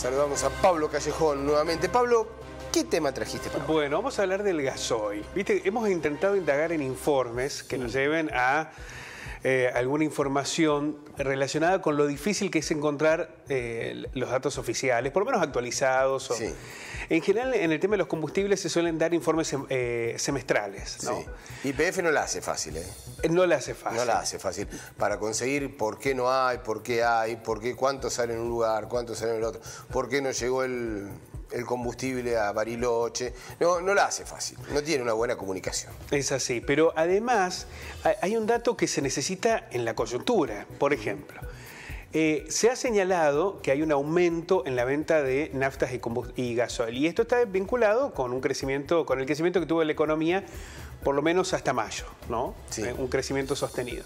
saludamos a Pablo Callejón nuevamente. Pablo, ¿qué tema trajiste para hoy? Bueno, vamos a hablar del gasoil. ¿Viste? Hemos intentado indagar en informes que nos lleven a alguna información relacionada con lo difícil que es encontrar los datos oficiales, por lo menos actualizados. Sí. En general, en el tema de los combustibles se suelen dar informes semestrales, ¿no? Sí. YPF no la hace fácil, ¿eh? No la hace fácil. No la hace fácil. Para conseguir por qué no hay, por qué, cuánto sale en un lugar, cuánto sale en el otro, por qué no llegó el combustible a Bariloche. No la hace fácil. No tiene una buena comunicación. Es así. Pero además hay un dato que se necesita en la coyuntura. Por ejemplo, se ha señalado que hay un aumento en la venta de naftas y gasoil. Y esto está vinculado con el crecimiento que tuvo la economía, por lo menos hasta mayo, ¿no? Sí. Un crecimiento sostenido.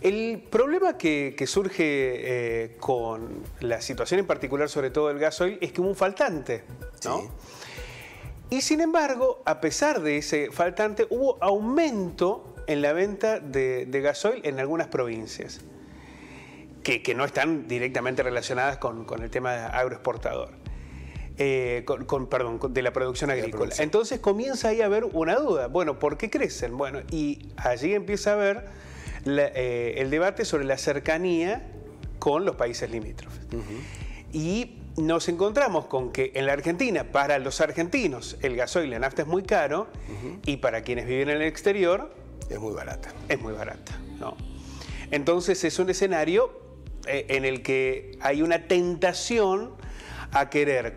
El problema que surge con la situación en particular, sobre todo del gasoil, es que hubo un faltante, ¿no? Sí. Y sin embargo, a pesar de ese faltante, hubo aumento en la venta de gasoil en algunas provincias que no están directamente relacionadas con el tema agroexportador. Perdón, de la producción agrícola. Entonces comienza ahí a haber una duda. Bueno, ¿por qué crecen? Bueno, y allí empieza a haber el debate sobre la cercanía con los países limítrofes. Y nos encontramos con que en la Argentina, para los argentinos, el gasoil y la nafta es muy caro, y para quienes viven en el exterior... Es muy barata. Es muy barata, ¿no? Entonces es un escenario en el que hay una tentación a querer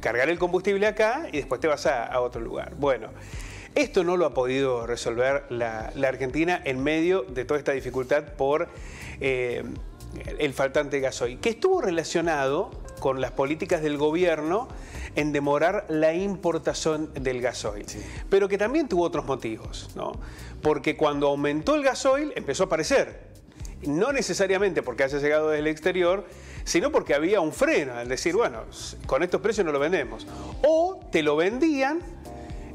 cargar el combustible acá y después te vas a otro lugar. Bueno, esto no lo ha podido resolver la Argentina en medio de toda esta dificultad por el faltante de gasoil, que estuvo relacionado con las políticas del gobierno en demorar la importación del gasoil, sí, pero que también tuvo otros motivos, ¿no? Porque cuando aumentó el gasoil empezó a aparecer, no necesariamente porque haya llegado desde el exterior, sino porque había un freno, al decir, bueno, con estos precios no lo vendemos. O te lo vendían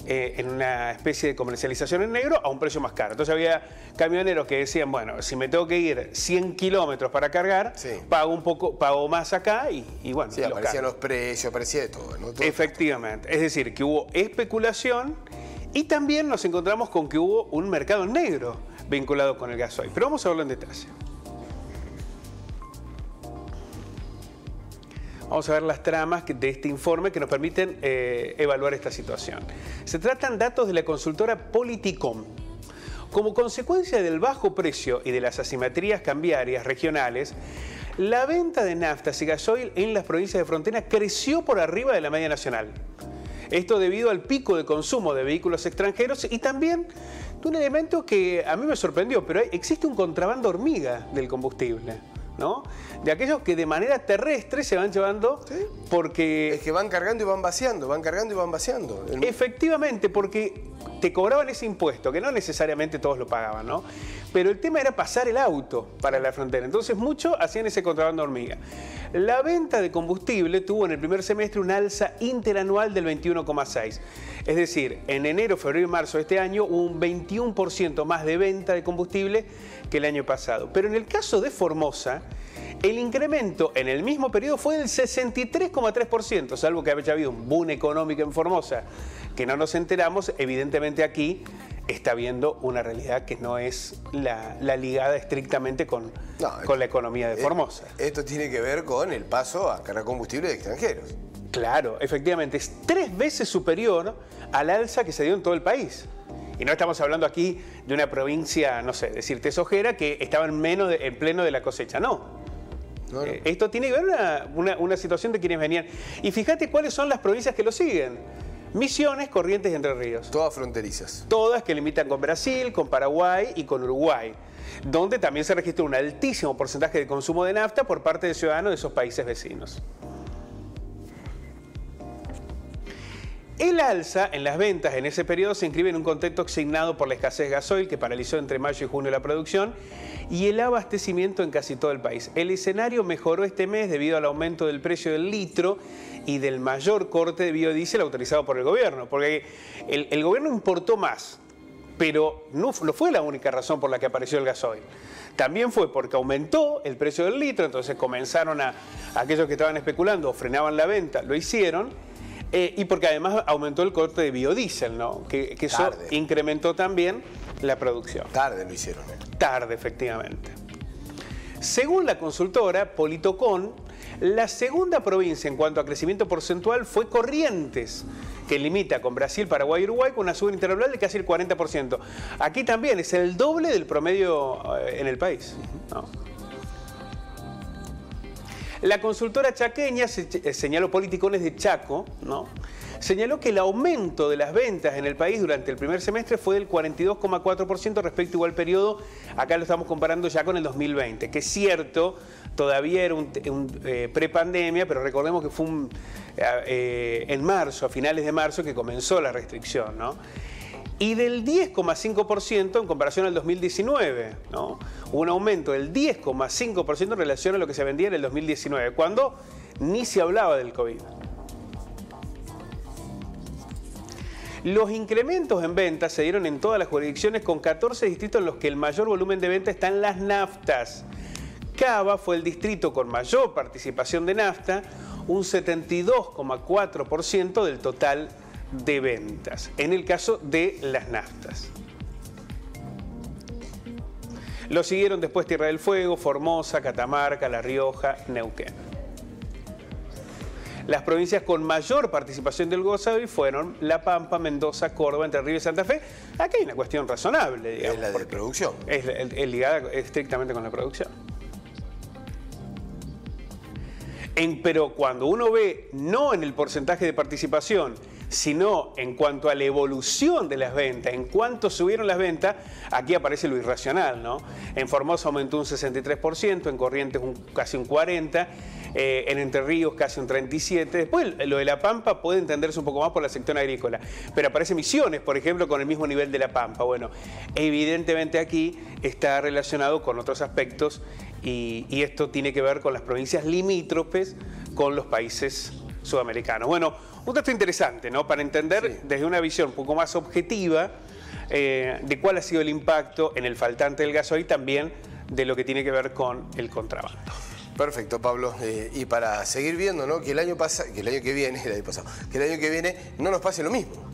en una especie de comercialización en negro a un precio más caro. Entonces había camioneros que decían, bueno, si me tengo que ir 100 kilómetros para cargar, sí, pago más acá y bueno. Sí, aparecían los precios, aparecía de todo, ¿no? Todo. Efectivamente. Es decir, que hubo especulación y también nos encontramos con que hubo un mercado negro vinculado con el gasoil. Pero vamos a hablar en detalle. Vamos a ver las tramas de este informe que nos permiten evaluar esta situación. Se tratan datos de la consultora Politicom. Como consecuencia del bajo precio y de las asimetrías cambiarias regionales, la venta de naftas y gasoil en las provincias de frontera creció por arriba de la media nacional. Esto debido al pico de consumo de vehículos extranjeros y también de un elemento que a mí me sorprendió, pero existe un contrabando hormiga del combustible, ¿no? De aquellos que de manera terrestre se van llevando, ¿sí? Porque... Es que van cargando y van vaciando, van cargando y van vaciando. Efectivamente, porque te cobraban ese impuesto, que no necesariamente todos lo pagaban, ¿no? Pero el tema era pasar el auto para la frontera. Entonces muchos hacían ese contrabando hormiga. La venta de combustible tuvo en el primer semestre un alza interanual del 21,6%. Es decir, en enero, febrero y marzo de este año hubo un 21% más de venta de combustible que el año pasado. Pero en el caso de Formosa, el incremento en el mismo periodo fue del 63,3%, salvo que haya habido un boom económico en Formosa, que no nos enteramos. Evidentemente aquí está habiendo una realidad que no es la ligada estrictamente con la economía de Formosa. Esto tiene que ver con el paso a cargar combustible de extranjeros. Claro, efectivamente, es 3 veces superior al alza que se dio en todo el país. Y no estamos hablando aquí de una provincia, no sé, decirte Sojera, que estaba en pleno de la cosecha, no. No. Esto tiene que ver una situación de quienes venían. Y fíjate cuáles son las provincias que lo siguen. Misiones, Corrientes y Entre Ríos. Todas fronterizas. Todas que limitan con Brasil, con Paraguay y con Uruguay, donde también se registró un altísimo porcentaje de consumo de nafta por parte de ciudadanos de esos países vecinos. El alza en las ventas en ese periodo se inscribe en un contexto asignado por la escasez de gasoil que paralizó entre mayo y junio la producción y el abastecimiento en casi todo el país. El escenario mejoró este mes debido al aumento del precio del litro y del mayor corte de biodiesel autorizado por el gobierno, porque el gobierno importó más, Pero no fue la única razón por la que apareció el gasoil. También fue porque aumentó el precio del litro, entonces comenzaron aquellos que estaban especulando o frenaban la venta, lo hicieron, y porque además aumentó el corte de biodiesel, ¿no? Que eso incrementó también la producción. Tarde lo hicieron. Tarde, efectivamente. Según la consultora Politocon, la segunda provincia en cuanto a crecimiento porcentual fue Corrientes, que limita con Brasil, Paraguay y Uruguay con una suba interanual de casi el 40%. Aquí también es el doble del promedio en el país, ¿no? La consultora chaqueña señaló Politicones de Chaco, ¿no? Señaló que el aumento de las ventas en el país durante el primer semestre fue del 42,4% respecto a igual periodo. Acá lo estamos comparando ya con el 2020, que es cierto, todavía era un prepandemia, pero recordemos que fue en marzo, a finales de marzo, que comenzó la restricción, ¿no? Y del 10,5% en comparación al 2019, ¿no? Hubo un aumento del 10,5% en relación a lo que se vendía en el 2019, cuando ni se hablaba del COVID. Los incrementos en ventas se dieron en todas las jurisdicciones, con 14 distritos en los que el mayor volumen de venta está en las naftas. Cava fue el distrito con mayor participación de nafta, un 72,4% del total de ventas, en el caso de las naftas. Lo siguieron después Tierra del Fuego, Formosa, Catamarca, La Rioja, Neuquén. Las provincias con mayor participación del gasoil fueron La Pampa, Mendoza, Córdoba, Entre Ríos y Santa Fe. Aquí hay una cuestión razonable, digamos. Es la de producción. Es ligada estrictamente con la producción. Pero cuando uno ve, no en el porcentaje de participación, sino en cuanto a la evolución de las ventas, en cuánto subieron las ventas, aquí aparece lo irracional, ¿no? En Formosa aumentó un 63%, en Corrientes casi un 40%, en Entre Ríos casi un 37%. Después lo de La Pampa puede entenderse un poco más por la sección agrícola, pero aparece Misiones, por ejemplo, con el mismo nivel de La Pampa. Bueno, evidentemente aquí está relacionado con otros aspectos y esto tiene que ver con las provincias limítrofes con los países sudamericanos. Bueno, un dato interesante, ¿no? Para entender desde una visión un poco más objetiva de cuál ha sido el impacto en el faltante del gasoil, también de lo que tiene que ver con el contrabando. Perfecto, Pablo. Y para seguir viendo, ¿no? Que el año que viene no nos pase lo mismo.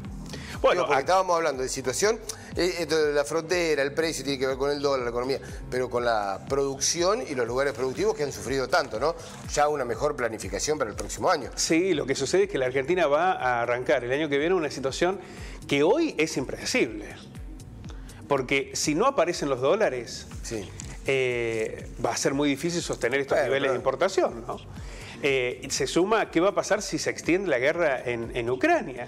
Bueno, porque estábamos hablando de situación, esto de la frontera, el precio tiene que ver con el dólar, la economía, pero con la producción y los lugares productivos que han sufrido tanto, ¿no? Ya una mejor planificación para el próximo año. Sí, lo que sucede es que la Argentina va a arrancar el año que viene una situación que hoy es impredecible. Porque si no aparecen los dólares, va a ser muy difícil sostener estos niveles de importación, ¿no? Se suma qué va a pasar si se extiende la guerra en Ucrania.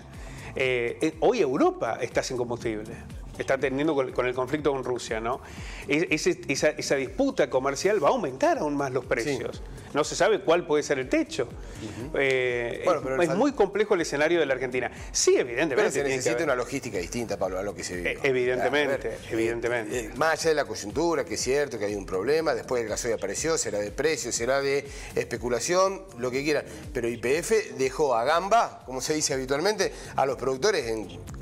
Hoy Europa está sin combustible, está teniendo con el conflicto con Rusia, ¿no? Esa disputa comercial va a aumentar aún más los precios. Sí. No se sabe cuál puede ser el techo. Bueno, es muy complejo el escenario de la Argentina. Sí, evidentemente. Pero se necesita una logística distinta, Pablo, a lo que se vive. Evidentemente, evidentemente. Más allá de la coyuntura, que es cierto que hay un problema, después el gasoil apareció, será de precio, será de especulación, lo que quieran. Pero YPF dejó a gamba, como se dice habitualmente, a los productores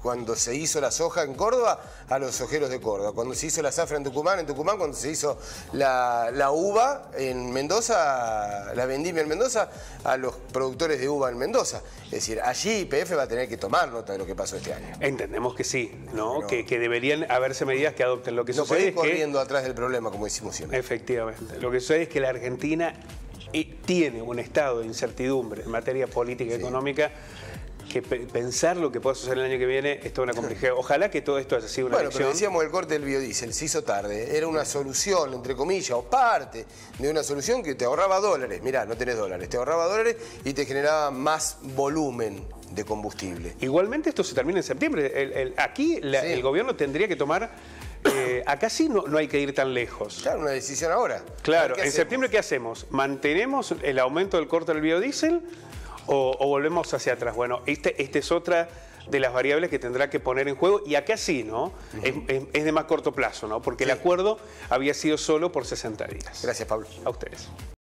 cuando se hizo la soja en Córdoba, a los sojeros de Córdoba. Cuando se hizo la zafra en Tucumán, cuando se hizo la uva en Mendoza, la vendimia en Mendoza, a los productores de uva en Mendoza. Es decir, allí YPF va a tener que tomar nota de lo que pasó este año. Entendemos que sí, ¿no? Que deberían haberse medidas que adopten. Lo que no puede ir corriendo atrás del problema, como decimos siempre. Efectivamente. Lo que sucede es que la Argentina tiene un estado de incertidumbre en materia política y económica, que pensar lo que pueda suceder el año que viene es toda una complejidad. Ojalá que todo esto haya sido una elección. Pero decíamos el corte del biodiesel, se hizo tarde. Era una solución, entre comillas, o parte de una solución que te ahorraba dólares. Mirá, no tenés dólares. Te ahorraba dólares y te generaba más volumen de combustible. Igualmente esto se termina en septiembre. Aquí el gobierno tendría que tomar... acá sí no hay que ir tan lejos. Claro, una decisión ahora. Claro, en septiembre ¿qué hacemos? ¿Mantenemos el aumento del corte del biodiesel o volvemos hacia atrás? Bueno, esta es otra de las variables que tendrá que poner en juego, y acá sí, ¿no? Es de más corto plazo, ¿no? Porque el acuerdo había sido solo por 60 días. Gracias, Pablo. A ustedes.